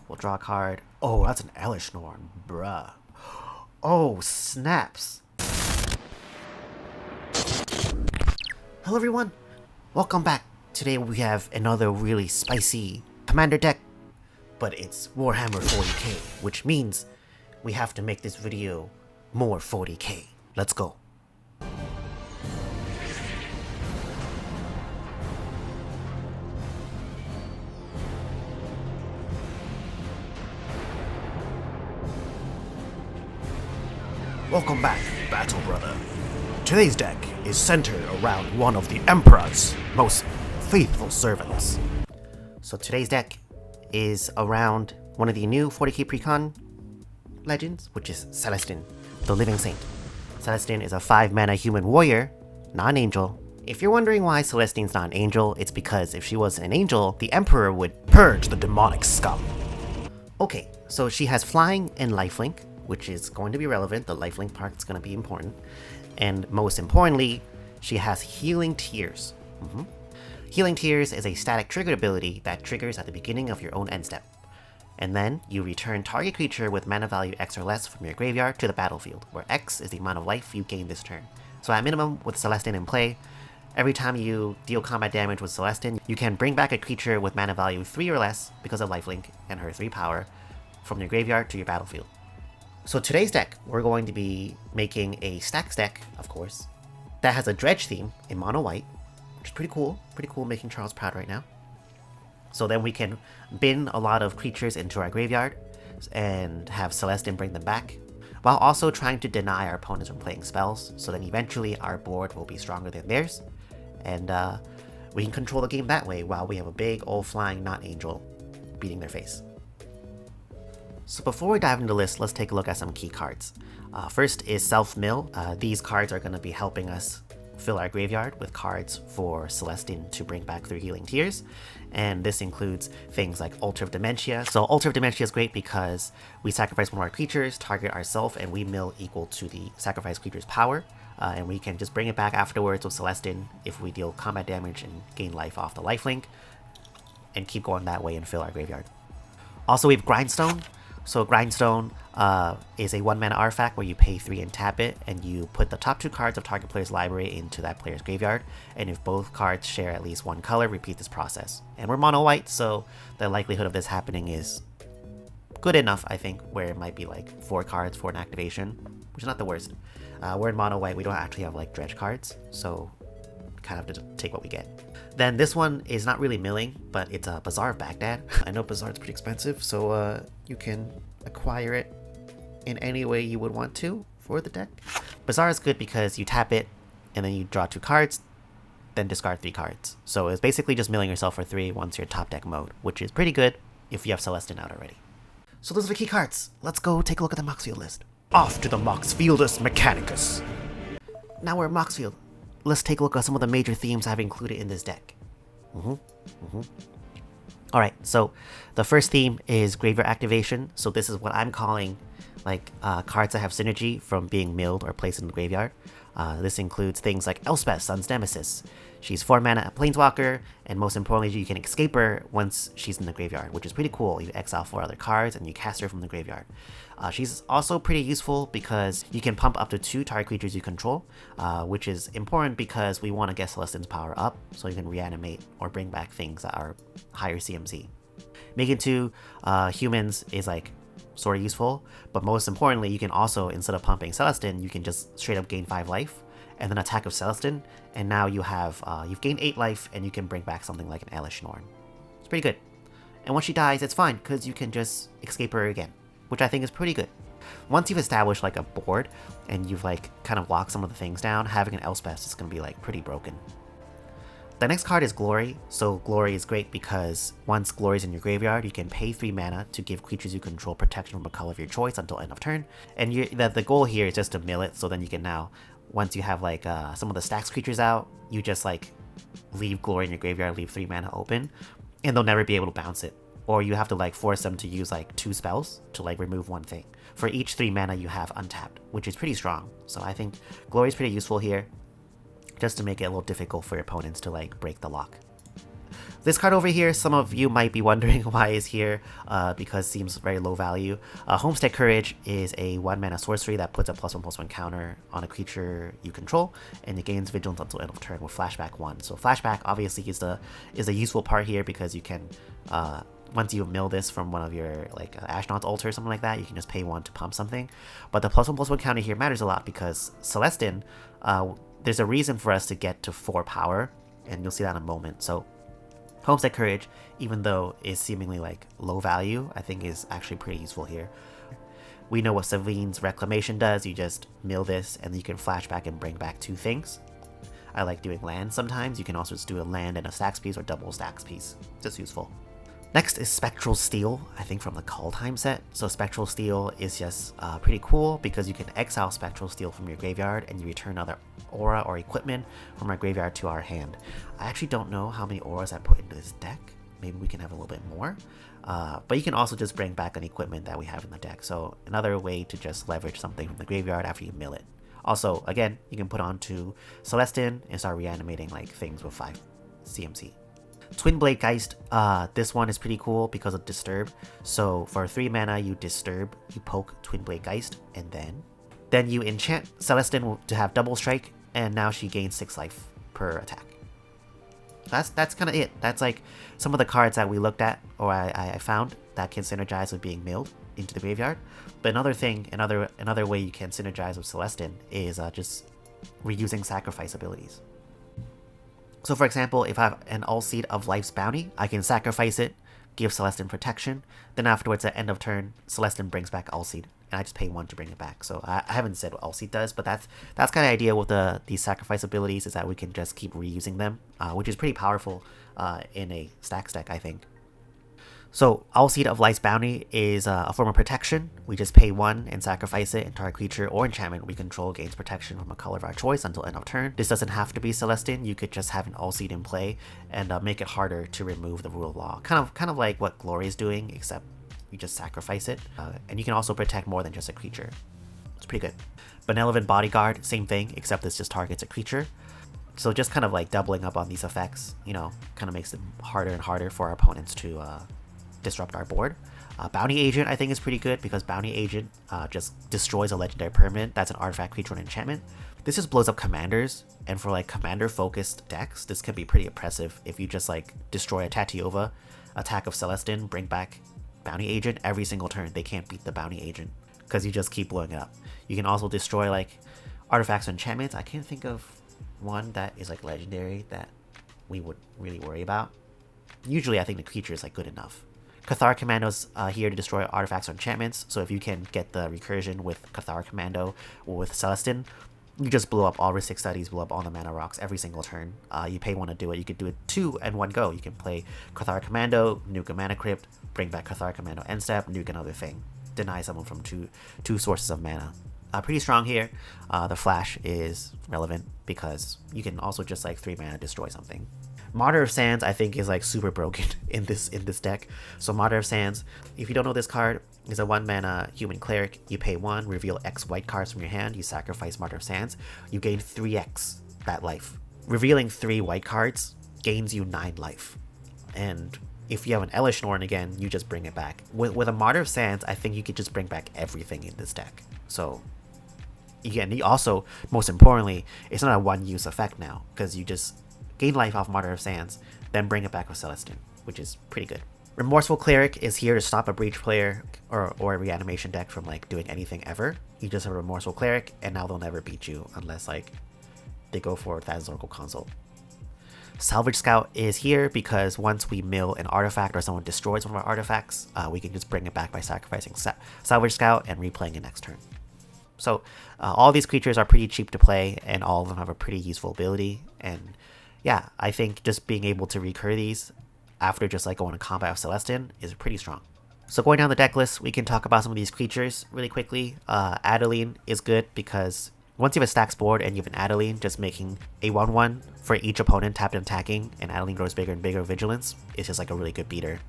We'll draw a card. Oh, that's an Elishnorn, bruh. Oh, snaps. Hello everyone, welcome back. Today we have another really spicy commander deck, but it's Warhammer 40k, which means we have to make this video more 40k. Let's go. Welcome back, Battle Brother. Today's deck is centered around one of the Emperor's most faithful servants. So today's deck is around one of the new 40k Precon legends, which is Celestine the Living Saint. Celestine is a 5-mana human warrior, not an angel. If you're wondering why Celestine's not an angel, it's because if she was an angel, the Emperor would purge the demonic scum. Okay, so she has flying and lifelink, which is going to be relevant. The lifelink part is going to be important. And most importantly, she has Healing Tears. Healing Tears is a static triggered ability that triggers at the beginning of your own end step. And then you return target creature with mana value X or less from your graveyard to the battlefield, where X is the amount of life you gain this turn. So at minimum, with Celestine in play, every time you deal combat damage with Celestine, you can bring back a creature with mana value 3 or less because of lifelink and her 3 power from your graveyard to your battlefield. So today's deck, we're going to be making a stax deck, of course, that has a Dredge theme in mono white, which is pretty cool. Pretty cool, making Charles proud right now. So then we can bin a lot of creatures into our graveyard and have Celestine bring them back, while also trying to deny our opponents from playing spells, so then eventually our board will be stronger than theirs, and we can control the game that way while we have a big old flying not angel beating their face. So before we dive into the list, let's take a look at some key cards. First is Self-Mill. These cards are going to be helping us fill our graveyard with cards for Celestine to bring back through Healing Tears. And this includes things like Altar of Dementia. So Altar of Dementia is great because we sacrifice one of our creatures, target ourselves, and we mill equal to the sacrificed creature's power. And we can just bring it back afterwards with Celestine if we deal combat damage and gain life off the lifelink, and keep going that way and fill our graveyard. Also, we have Grindstone. So Grindstone is a 1-mana artifact where you pay 3 and tap it, and you put the top 2 cards of target player's library into that player's graveyard, and if both cards share at least one color, repeat this process. And we're mono white, so the likelihood of this happening is good enough, I think, where it might be like 4 cards for an activation, which is not the worst. We're in mono white, we don't actually have like Dredge cards, so kind of have to take what we get. Then this one is not really milling, but it's a Bazaar of Baghdad. I know Bazaar is pretty expensive, so you can acquire it in any way you would want to for the deck. Bazaar is good because you tap it, and then you draw 2 cards, then discard 3 cards. So it's basically just milling yourself for 3 once you're top deck mode, which is pretty good if you have Celestine out already. So those are the key cards. Let's go take a look at the Moxfield list. Off to the Moxfieldus Mechanicus. Now we're at Moxfield. Let's take a look at some of the major themes I've included in this deck. Alright, so the first theme is Graveyard Activation. So this is what I'm calling like cards that have synergy from being milled or placed in the graveyard. This includes things like Elspeth, Sun's Nemesis. She's 4-mana Planeswalker, and most importantly, you can escape her once she's in the graveyard, which is pretty cool. You exile 4 other cards, and you cast her from the graveyard. She's also pretty useful because you can pump up to 2 target creatures you control, which is important because we want to get Celestine's power up, so you can reanimate or bring back things that are higher CMC. Making 2 humans is like sort of useful, but most importantly, you can also, instead of pumping Celestine, you can just straight up gain 5 life, and then attack with Celestine, and now you have, you've gained 8 life, and you can bring back something like an Elishnorn. It's pretty good. And once she dies, it's fine, because you can just escape her again, which I think is pretty good. Once you've established like a board, and you've like kind of locked some of the things down, having an Elspeth is going to be like pretty broken. The next card is Glory. So Glory is great because once Glory is in your graveyard, you can pay 3 mana to give creatures you control protection from a color of your choice until end of turn. And the goal here is just to mill it, so then you can now, once you have like some of the stax creatures out, you just like leave Glory in your graveyard, leave 3 mana open, and they'll never be able to bounce it. Or you have to like force them to use like 2 spells to like remove 1 thing. For each 3 mana you have untapped, which is pretty strong. So I think Glory is pretty useful here, just to make it a little difficult for your opponents to like break the lock. this card over here, some of you might be wondering why it's here, because it seems very low value. Homestead Courage is a 1-mana sorcery that puts a +1/+1 counter on a creature you control, and it gains vigilance until end of turn with flashback 1. So flashback obviously is the useful part here, because you can once you mill this from one of your like Ashnod's altar or something like that, you can just pay 1 to pump something. But the +1/+1 counter here matters a lot, because Celestine, there's a reason for us to get to 4 power, and you'll see that in a moment. So Homestead Courage, even though it's seemingly like low value, I think is actually pretty useful here. We know what Savine's Reclamation does. You just mill this and you can flashback and bring back 2 things. I like doing land sometimes. You can also just do a land and a stax piece or double stax piece. Just useful. Next is Spectral Steel, I think from the Call Time set. So Spectral Steel is just pretty cool, because you can exile Spectral Steel from your graveyard and you return another aura or equipment from our graveyard to our hand. I actually don't know how many auras I put into this deck. Maybe we can have a little bit more. But you can also just bring back an equipment that we have in the deck. So another way to just leverage something from the graveyard after you mill it. Also, again, you can put on to Celestine and start reanimating like things with 5 CMC. Twin Blade Geist, this one is pretty cool because of Disturb. So for 3 mana, you Disturb, you poke Twin Blade Geist, and then you enchant Celestine to have double strike, and now she gains 6 life per attack. That's kind of it. That's like some of the cards that we looked at, or I found, that can synergize with being milled into the graveyard. But another thing, another way you can synergize with Celestine is just reusing sacrifice abilities. So for example, if I have an All Seed of Life's Bounty, I can sacrifice it, give Celestine protection, then afterwards at end of turn, Celestine brings back All Seed, and I just pay 1 to bring it back. So I haven't said what All Seed does, but that's kind of the idea with these sacrifice abilities, is that we can just keep reusing them, which is pretty powerful in a stax deck, I think. So All Seed of Life's Bounty is a form of protection. We just pay 1 and sacrifice it, and target creature or enchantment we control gains protection from a color of our choice until end of turn. This doesn't have to be Celestine. You could just have an All Seed in play and make it harder to remove the Rule of Law. Kind of like what Glory is doing, except you just sacrifice it. And you can also protect more than just a creature. It's pretty good. Benevolent Bodyguard, same thing, except this just targets a creature. So just kind of like doubling up on these effects, you know, kind of makes it harder and harder for our opponents to disrupt our board. Bounty Agent I think is pretty good, because Bounty Agent just destroys a legendary permanent that's an artifact, creature, and enchantment. This just blows up commanders, and for like commander focused decks, this can be pretty oppressive if you just like destroy a Tatiova, attack of Celestine, bring back Bounty Agent every single turn. They can't beat the Bounty Agent because you just keep blowing it up. You can also destroy like artifacts or enchantments. I can't think of one that is like legendary that we would really worry about. Usually I think the creature is like good enough. Cathar Commando's here to destroy artifacts or enchantments, so if you can get the recursion with Cathar Commando or with Celestine, you just blow up all Ristic Studies, blow up all the mana rocks every single turn. You pay 1 to do it. You could do it 2 and 1 go. You can play Cathar Commando, nuke a Mana Crypt, bring back Cathar Commando end step, nuke another thing. Deny someone from two sources of mana. Pretty strong here. The flash is relevant because you can also just like 3 mana destroy something. Martyr of Sands I think is like super broken in this deck. So Martyr of Sands, if you don't know this card, is a 1 mana human cleric. You pay 1, reveal X white cards from your hand, you sacrifice Martyr of Sands, you gain 3x that life. Revealing 3 white cards gains you 9 life. And if you have an Elish Norn again, you just bring it back. With a Martyr of Sands, I think you could just bring back everything in this deck. So again, also, most importantly, it's not a 1-use effect now, because you just gain life off Martyr of Sands, then bring it back with Celestine, which is pretty good. Remorseful Cleric is here to stop a Breach player or a reanimation deck from like doing anything ever. You just have a Remorseful Cleric, and now they'll never beat you unless like they go for Thad's Oracle Consult. Salvage Scout is here because once we mill an artifact or someone destroys one of our artifacts, we can just bring it back by sacrificing Salvage Scout and replaying it next turn. So all these creatures are pretty cheap to play, and all of them have a pretty useful ability. And yeah, I think just being able to recur these after just like going to combat with Celestine is pretty strong. So going down the deck list, we can talk about some of these creatures really quickly. Adeline is good because once you have a stacks board and you have an Adeline, just making a 1/1 for each opponent tapped and attacking, and Adeline grows bigger and bigger vigilance, is just like a really good beater.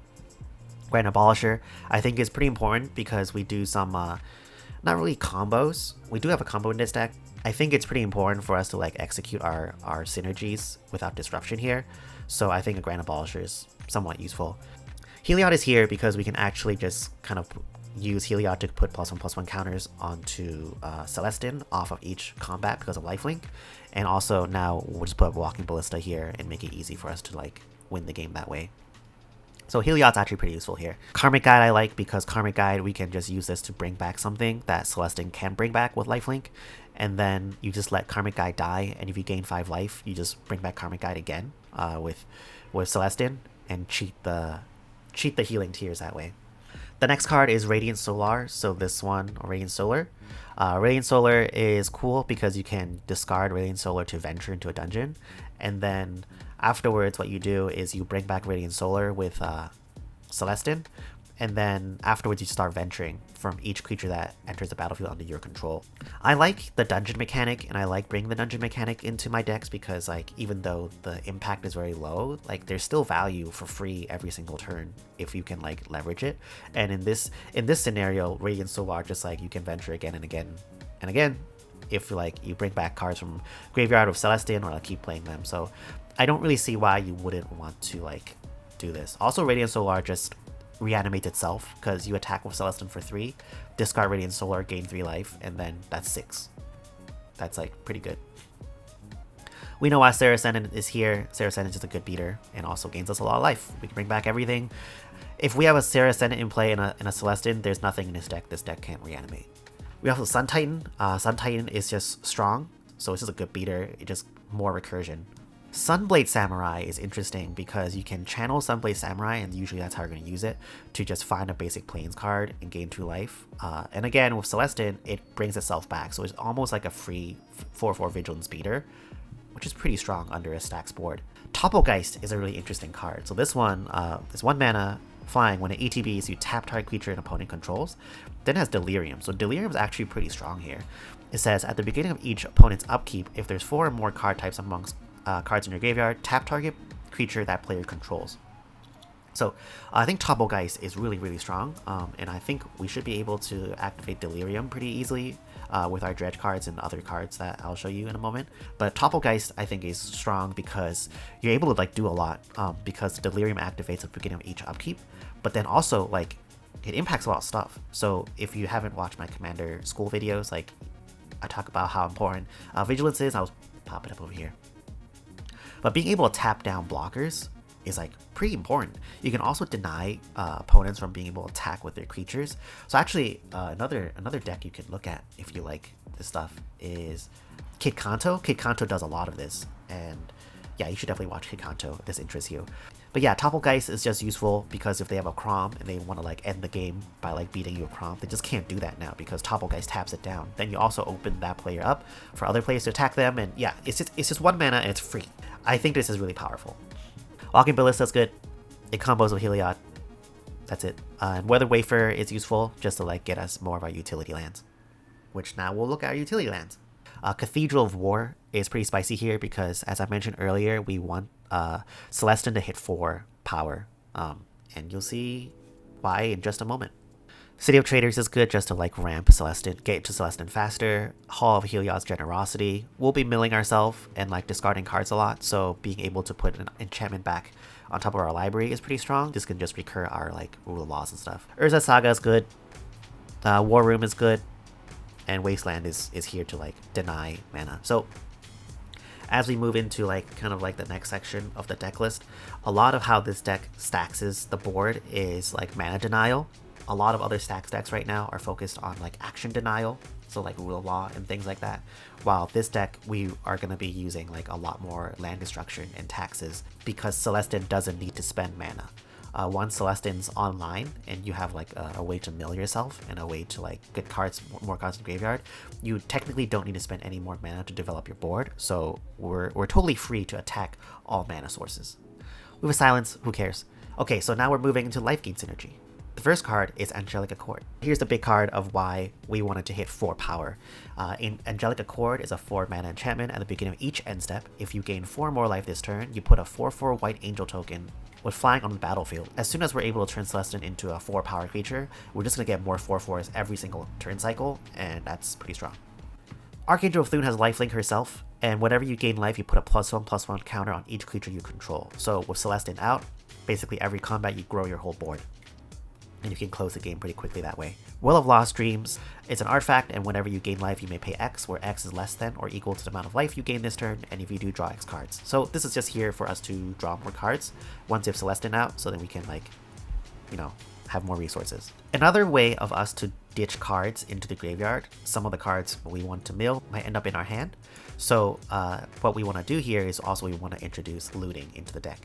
Grand Abolisher I think is pretty important because we do some not really combos. We do have a combo in this deck. I think it's pretty important for us to like execute our synergies without disruption here. So I think a Grand Abolisher is somewhat useful. Heliod is here because we can actually just kind of use Heliod to put +1/+1 counters onto Celestine off of each combat because of lifelink. And also now we'll just put Walking Ballista here and make it easy for us to like win the game that way. So Heliod's actually pretty useful here. Karmic Guide I like because Karmic Guide, we can just use this to bring back something that Celestine can bring back with lifelink. And then you just let Karmic Guide die, and if you gain 5 life, you just bring back Karmic Guide again with Celestine and cheat the healing tiers that way. The next card is Radiant Solar, so this one, Radiant Solar. Radiant Solar is cool because you can discard Radiant Solar to venture into a dungeon, and then afterwards what you do is you bring back Radiant Solar with Celestine, and then afterwards you start venturing from each creature that enters the battlefield under your control. I like the dungeon mechanic, and I like bringing the dungeon mechanic into my decks because like even though the impact is very low, like there's still value for free every single turn if you can like leverage it. And in this scenario, Radiant Solar, just like you can venture again and again and again if like you bring back cards from graveyard with Celestine or like keep playing them. So I don't really see why you wouldn't want to like do this. Also, Radiant Solar just reanimates itself because you attack with Celestine for 3, discard Radiant Solar, gain 3 life, and then that's 6. That's like pretty good. We know why Serra Ascendant is here. Serra Ascendant is just a good beater and also gains us a lot of life. We can bring back everything. If we have a Serra Ascendant in play in a Celestine, there's nothing in this deck can't reanimate. We also Sun Titan. Sun Titan is just strong, so it's just a good beater. It's just more recursion. Sunblade Samurai is interesting because you can channel Sunblade Samurai, and usually that's how you're going to use it, to just find a basic Plains card and gain 2 life. And again, with Celestine, it brings itself back, so it's almost like a free 4/4 Vigilance beater, which is pretty strong under a stax board. Topplegeist is a really interesting card. So this one is 1 mana, flying. When it ETBs, you tap target creature an opponent controls. Then it has Delirium. So Delirium is actually pretty strong here. It says, at the beginning of each opponent's upkeep, if there's 4 or more card types amongst cards in your graveyard, tap target creature that player controls. So I think Topplegeist is really strong, and I think we should be able to activate Delirium pretty easily with our Dredge cards and other cards that I'll show you in a moment. But Topplegeist I think is strong because you're able to like do a lot because Delirium activates at the beginning of each upkeep, but then also like it impacts a lot of stuff. So if you haven't watched my Commander school videos, like I talk about how important Vigilance is. I'll pop it up over here. But being able to tap down blockers is like pretty important. You can also deny opponents from being able to attack with their creatures. So actually another deck you can look at if you like this stuff is Kid Kanto. Kid Kanto does a lot of this, and yeah, you should definitely watch Kid Kanto if this interests you. But yeah, Topplegeist is just useful because if they have a Crom and they want to like end the game by like beating you a Crom, they just can't do that now because Topplegeist taps it down. Then you also open that player up for other players to attack them, and yeah, it's just 1 mana and it's free. I think this is really powerful. Walking Ballista is good. It combos with Heliod. That's it. And Weather Wafer is useful just to like get us more of our utility lands, which now we'll look at our utility lands. Cathedral of War is pretty spicy here because, as I mentioned earlier, we want Celestine to hit 4 power, and you'll see why in just a moment. City of Traders is good just to like ramp Celestine, get to Celestine faster. Hall of Heliod's Generosity. We'll be milling ourselves and like discarding cards a lot, so being able to put an enchantment back on top of our library is pretty strong. This can just recur our like rule of laws and stuff. Urza Saga is good. War Room is good. And Wasteland is here to like deny mana. So as we move into like kind of like the next section of the deck list, a lot of how this deck staxes the board is like mana denial. A lot of other stax decks right now are focused on like action denial, so like rule of law and things like that. While this deck, we are going to be using like a lot more land destruction and taxes because Celestine doesn't need to spend mana. Once Celestine's online and you have like a way to mill yourself and a way to like get more cards in the graveyard, you technically don't need to spend any more mana to develop your board. So we're totally free to attack all mana sources. We have a Silence, who cares? Okay, so now we're moving into life gain synergy. The first card is Angelic Accord. Here's the big card of why we wanted to hit 4 power. Angelic Accord is a 4 mana enchantment. At the beginning of each end step, if you gain 4 more life this turn, you put a 4/4 white angel token with flying on the battlefield. As soon as we're able to turn Celestine into a 4 power creature, we're just going to get more 4/4s every single turn cycle, and that's pretty strong. Archangel of Thune has lifelink herself, And whenever you gain life, you put a +1/+1 counter on each creature you control. So with Celestine out, basically every combat you grow your whole board. And you can close the game pretty quickly that way. Well of Lost Dreams, it's an artifact, and whenever you gain life, you may pay X, where X is less than or equal to the amount of life you gain this turn, and if you do, draw X cards. So this is just here for us to draw more cards once you have Celestine out, so then we can, like, you know, have more resources. Another way of us to ditch cards into the graveyard, some of the cards we want to mill might end up in our hand. So what we want to do here is also we want to introduce looting into the deck.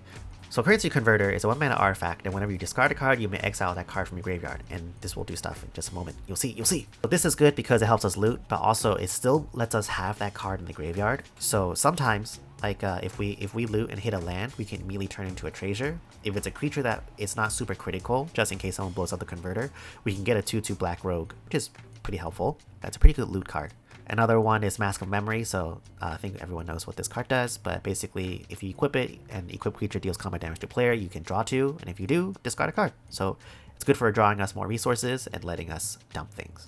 So Currency Converter is a 1-mana artifact, and whenever you discard a card, you may exile that card from your graveyard, and this will do stuff in just a moment. You'll see. So this is good because it helps us loot, but also it still lets us have that card in the graveyard. So sometimes, like if we loot and hit a land, we can immediately turn into a treasure. If it's a creature that is not super critical, just in case someone blows up the converter, we can get a 2/2 black rogue, which is pretty helpful. That's a pretty good loot card. Another one is Mask of Memory, so I think everyone knows what this card does, but basically if you equip it and equip creature deals combat damage to player, you can draw 2, and if you do, discard a card. So it's good for drawing us more resources and letting us dump things.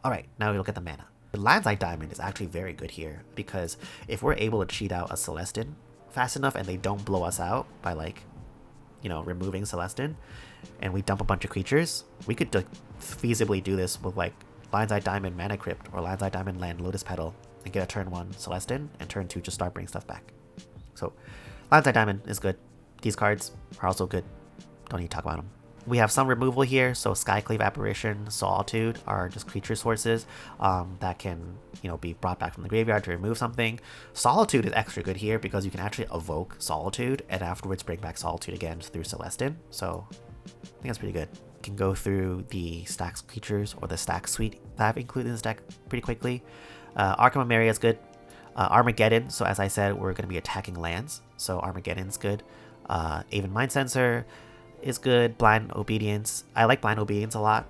Alright, now we look at the mana. The Land's Eye Diamond is actually very good here, because if we're able to cheat out a Celestine fast enough and they don't blow us out by, like, you know, removing Celestine, and we dump a bunch of creatures, we could feasibly do this with, like, Land's Eye Diamond Mana Crypt or Land's Eye Diamond Land Lotus Petal and get a turn 1 Celestine and turn 2 just start bringing stuff back. So Land's Eye Diamond is good. These cards are also good. Don't need to talk about them. We have some removal here, so Skyclave Apparition, Solitude are just creature sources that can, you know, be brought back from the graveyard to remove something. Solitude is extra good here because you can actually evoke Solitude and afterwards bring back Solitude again through Celestine. So I think that's pretty good. Can go through the stax creatures or the stax suite that I've included in this deck pretty quickly. Arkham of Maria is good. Armageddon, so as I said, we're going to be attacking lands, so Armageddon's good. Aven Mind Sensor is good. Blind Obedience, I like Blind Obedience a lot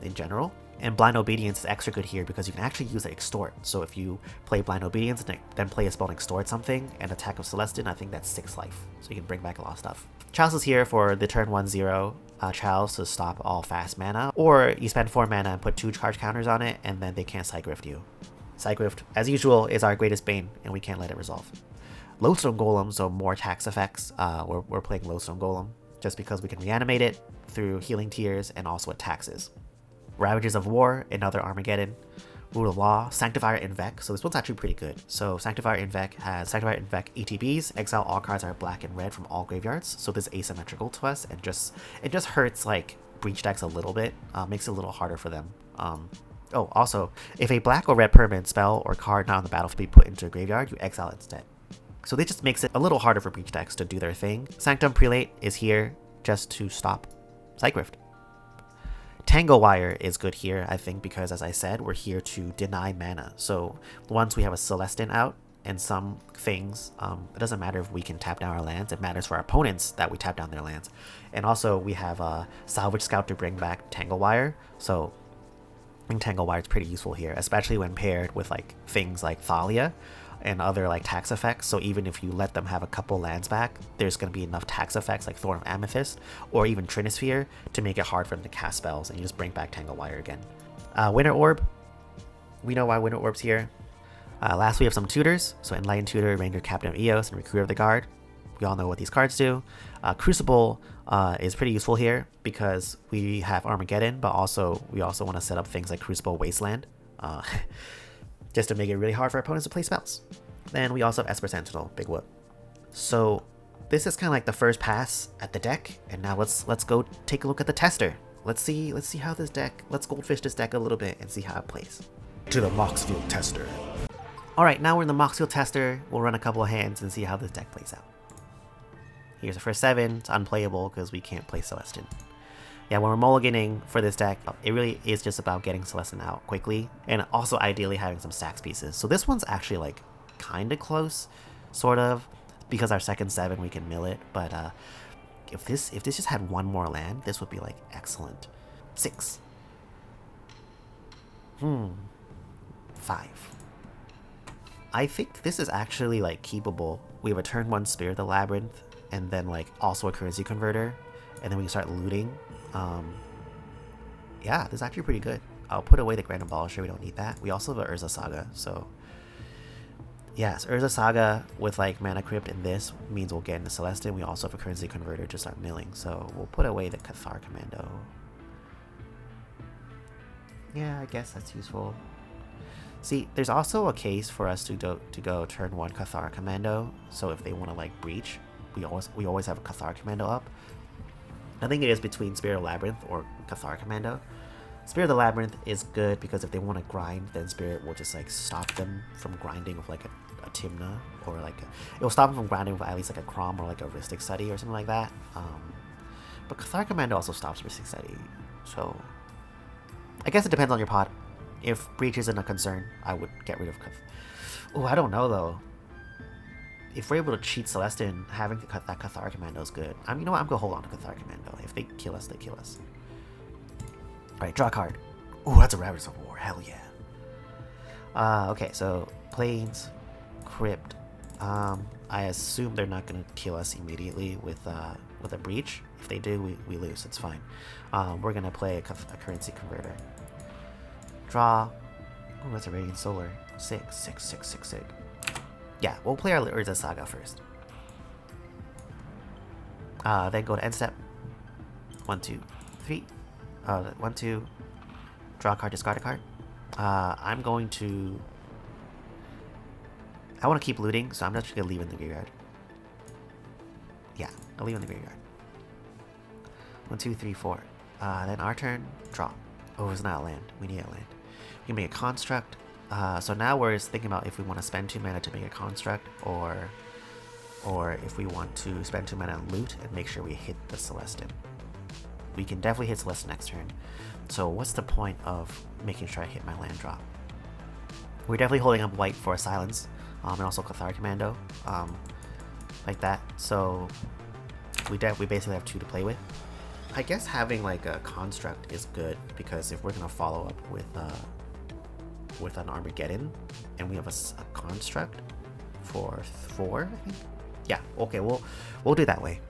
in general, and Blind Obedience is extra good here because you can actually use it Extort. So if you play Blind Obedience and then play a spell and Extort something and attack of Celestine, I think that's 6 life, so you can bring back a lot of stuff. Chalice is here for the turn 1/0 Chalice to stop all fast mana, or you spend 4 mana and put 2 charge counters on it, and then they can't Sigrift you. Sigrift, as usual, is our greatest bane, and we can't let it resolve. Lodestone Golem, so more tax effects. We're playing Lodestone Golem just because we can reanimate it through healing tears and also with taxes. Ravages of War, another Armageddon. Rule of Law, Sanctifier Invec, so this one's actually pretty good. So Sanctifier Invec has Sanctifier Invec ETBs, exile all cards that are black and red from all graveyards, so this is asymmetrical to us, and it just hurts like breach decks a little bit, makes it a little harder for them. Oh, also, if a black or red permanent spell or card not on the battlefield be put into a graveyard, you exile it instead. So this just makes it a little harder for breach decks to do their thing. Sanctum Prelate is here just to stop Sigrift. Tango Wire is good here, I think, because as I said, we're here to deny mana. So once we have a Celestine out and some things, it doesn't matter if we can tap down our lands, it matters for our opponents that we tap down their lands. And also we have a Salvage Scout to bring back Tango Wire, so I think Tango Wire is pretty useful here, especially when paired with like things like Thalia and other like tax effects. So even if you let them have a couple lands back, there's going to be enough tax effects like Thorn of Amethyst or even Trinisphere to make it hard for them to cast spells, and you just bring back Tango Wire again. Winter Orb, we know why Winter Orb's here. Last we have some tutors, so Enlightened Tutor, Ranger, Captain of Eos, and Recruiter of the Guard. We all know what these cards do. Crucible is pretty useful here because we have Armageddon, but we also want to set up things like Crucible Wasteland. Just to make it really hard for our opponents to play spells. Then we also have Esper Sentinel, big whoop. So this is kind of like the first pass at the deck, and now let's go take a look at the tester. Let's see how this deck, let's goldfish this deck a little bit and see how it plays. To the Moxfield Tester. Alright, now we're in the Moxfield Tester. We'll run a couple of hands and see how this deck plays out. Here's the first 7, it's unplayable because we can't play Celestine. Yeah, when we're mulliganing for this deck, it really is just about getting Celestine out quickly, and also ideally having some stacks pieces. So this one's actually like kind of close, sort of, because our second 7 we can mill it. But if this just had one more land, this would be like excellent. 6. 5. I think this is actually like keepable. We have a turn 1 Spirit of the Labyrinth, and then like also a Currency Converter, and then we can start looting. Yeah, this is actually pretty good. I'll put away the Grand Abolisher, we don't need that. We also have a Urza Saga, so Yes, Urza Saga with like Mana Crypt in this means we'll get into Celestine. We also have a currency converter to start milling, so we'll put away the Cathar Commando. Yeah, I guess that's useful. See, there's also a case for us to go turn 1 Cathar Commando, so if they want to like breach, we always have a Cathar Commando up. I think it is between Spirit of Labyrinth or Cathar Commando. Spirit of the Labyrinth is good because if they want to grind, then Spirit will just like stop them from grinding with like a Timna, or like it will stop them from grinding with at least like a Crom or like a Rhystic Study or something like that. But Cathar Commando also stops Rhystic Study, so I guess it depends on your pot. If breach isn't a concern, I would get rid of Cathar. Oh, I don't know though. If we're able to cheat Celestine, having that Cathar Commando is good. You know what? I'm gonna hold on to Cathar Commando. If they kill us, they kill us. Alright, draw a card. Ooh, that's a Ravagers of War. Hell yeah. Okay, so Plains, Crypt. I assume they're not gonna kill us immediately with a breach. If they do, we lose. It's fine. We're gonna play a currency converter. Draw. Oh, that's a Radiant Solar. 6. Yeah, we'll play our Urza Saga first. Then go to end step. 1, 2, 3. 1, 2. Draw a card, discard a card. I'm going to. I want to keep looting, so I'm just gonna leave it in the graveyard. Yeah, I'll leave it in the graveyard. 1, 2, 3, 4. Then our turn. Draw. Oh, it's not a land. We need a land. We can make a construct. So now we're thinking about if we want to spend 2 mana to make a construct, or if we want to spend 2 mana and loot and make sure we hit the Celestine. We can definitely hit Celestine next turn. So what's the point of making sure I hit my land drop? We're definitely holding up white for a silence, and also Cathar Commando, like that. So we basically have 2 to play with. I guess having like a construct is good because if we're gonna follow up with an Armageddon, and we have a construct for 4, I think. Yeah, okay, we'll do that way.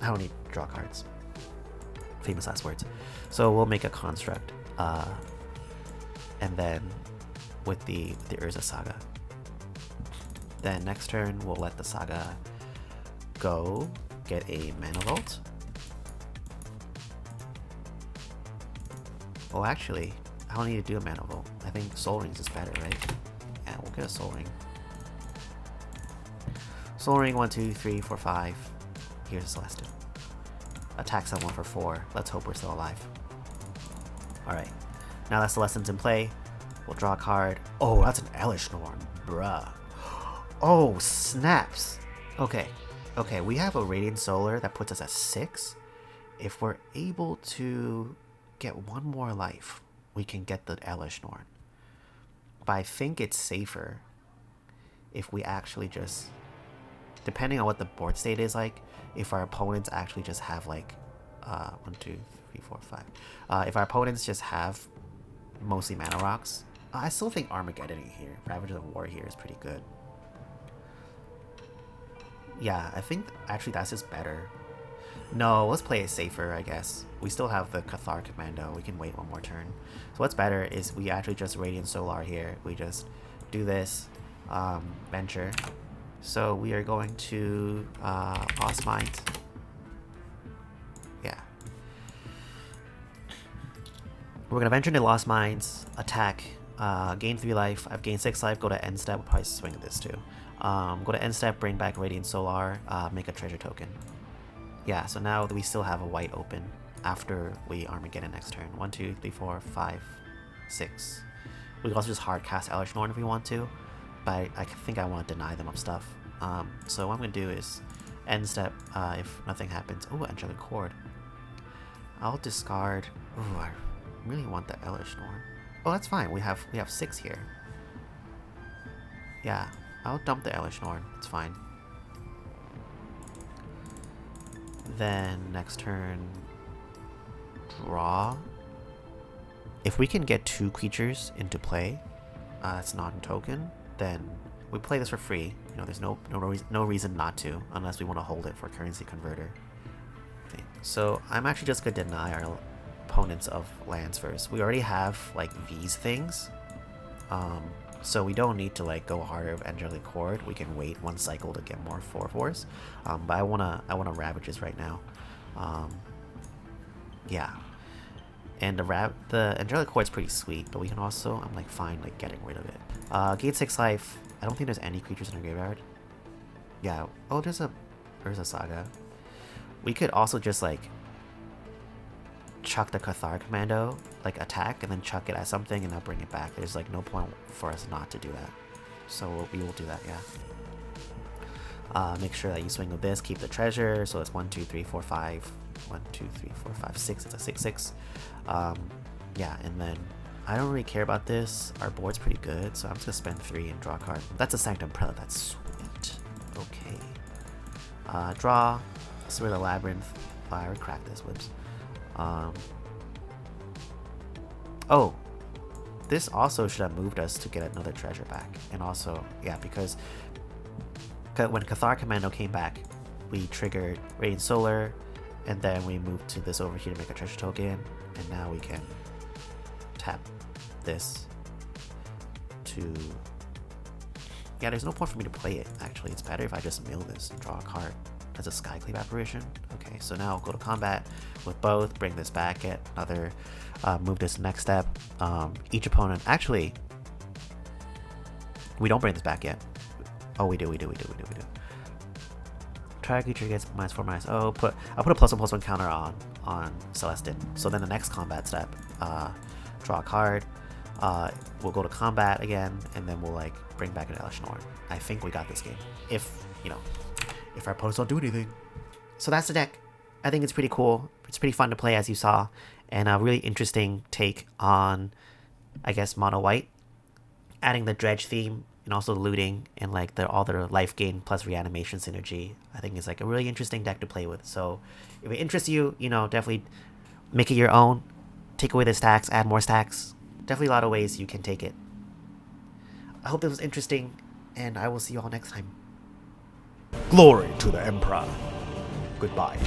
I don't need to draw cards. Famous last words. So we'll make a construct, and then with the Urza Saga. Then next turn we'll let the Saga go, get a Mana Vault. Oh, actually, I don't need to do a Mana Vault. I think Soul Rings is better, right? Yeah, we'll get a Soul Ring. Soul Ring, 1, 2, 3, 4, 5. Here's a Celestine. Attack someone for 4. Let's hope we're still alive. Alright. Now that Celestine's in play, we'll draw a card. Oh, that's an Elesh Norn. Bruh. Oh, snaps. Okay. Okay, we have a Radiant Solar that puts us at 6. If we're able to get 1 more life, we can get the Elesh Norn. But I think it's safer if we actually just, depending on what the board state is like, if our opponents actually just have like 1, 2, 3, 4, 5. If our opponents just have mostly mana rocks, I still think Armageddon here, Ravagers of War here is pretty good. Yeah, I think actually that's just better. No, let's play it safer, I guess. We still have the Cathar Commando. We can wait 1 more turn. So what's better is we actually just Radiant Solar here. We just do this, venture. So we are going to Lost Mines. Yeah. We're going to venture into Lost Mines, attack, gain 3 life. I've gained 6 life, go to end step. We'll probably swing at this too. Go to end step, bring back Radiant Solar, make a treasure token. Yeah, so now we still have a white open after we Armageddon next turn. 1, 2, 3, 4, 5, 6. We can also just hard cast Elesh Norn if we want to, but I think I want to deny them of stuff. So what I'm going to do is end step, if nothing happens. Oh, Angelic Chord. I'll discard. Oh, I really want the Elesh Norn. Oh, that's fine. We have 6 here. Yeah, I'll dump the Elesh Norn. It's fine. Then next turn, draw. If we can get 2 creatures into play, that's non-token, then we play this for free. You know, there's no reason not to, unless we want to hold it for currency converter. Okay. So I'm actually just gonna deny our opponents of lands first. We already have like these things, So we don't need to like go harder with Angelic Chord. We can wait one cycle to get more 4/4s. But I wanna Ravages right now. Yeah. And the Angelic Chord's pretty sweet, but we can also, I'm like fine like getting rid of it. Gate 6 life. I don't think there's any creatures in our graveyard. Yeah. Oh, there's a Saga. We could also just like chuck the Cathar Commando, like attack, and then chuck it at something and not bring it back. There's like no point for us not to do that. So we will do that, yeah. Make sure that you swing with this, keep the treasure. So it's 1, 2, 3, 4, 5. 1, 2, 3, 4, 5, 6. It's a 6/6. Yeah, and then I don't really care about this. Our board's pretty good, so I'm just gonna spend 3 and draw a card. That's a Sanctum Prelate. That's sweet. Okay. Draw. Sphere the Labyrinth. I would crack this, Whips. Oh, this also should have moved us to get another treasure back. And also, yeah, because when Cathar Commando came back, we triggered Radiant Solar, and then we moved to this over here to make a treasure token, and now we can tap this to... Yeah, there's no point for me to play it, actually. It's better if I just mill this and draw a card as a Skyclave Apparition. Okay, so now go to combat with both, bring this back, get another, move this next step. Each opponent, actually, we don't bring this back yet. Oh, we do. Target creature gets -4/-0. I'll put a +1/+1 counter on Celestine. So then the next combat step, draw a card. We'll go to combat again, and then we'll like bring back an Elesh Norn. I think we got this game. If our opponents don't do anything. So that's the deck. I think it's pretty cool. It's pretty fun to play, as you saw, and a really interesting take on, I guess, mono white, adding the Dredge theme and also looting and like all the life gain plus reanimation synergy. I think is like a really interesting deck to play with. So if it interests you, definitely make it your own. Take away the stacks, add more stacks. Definitely a lot of ways you can take it. I hope this was interesting, and I will see you all next time. Glory to the Emperor. Goodbye.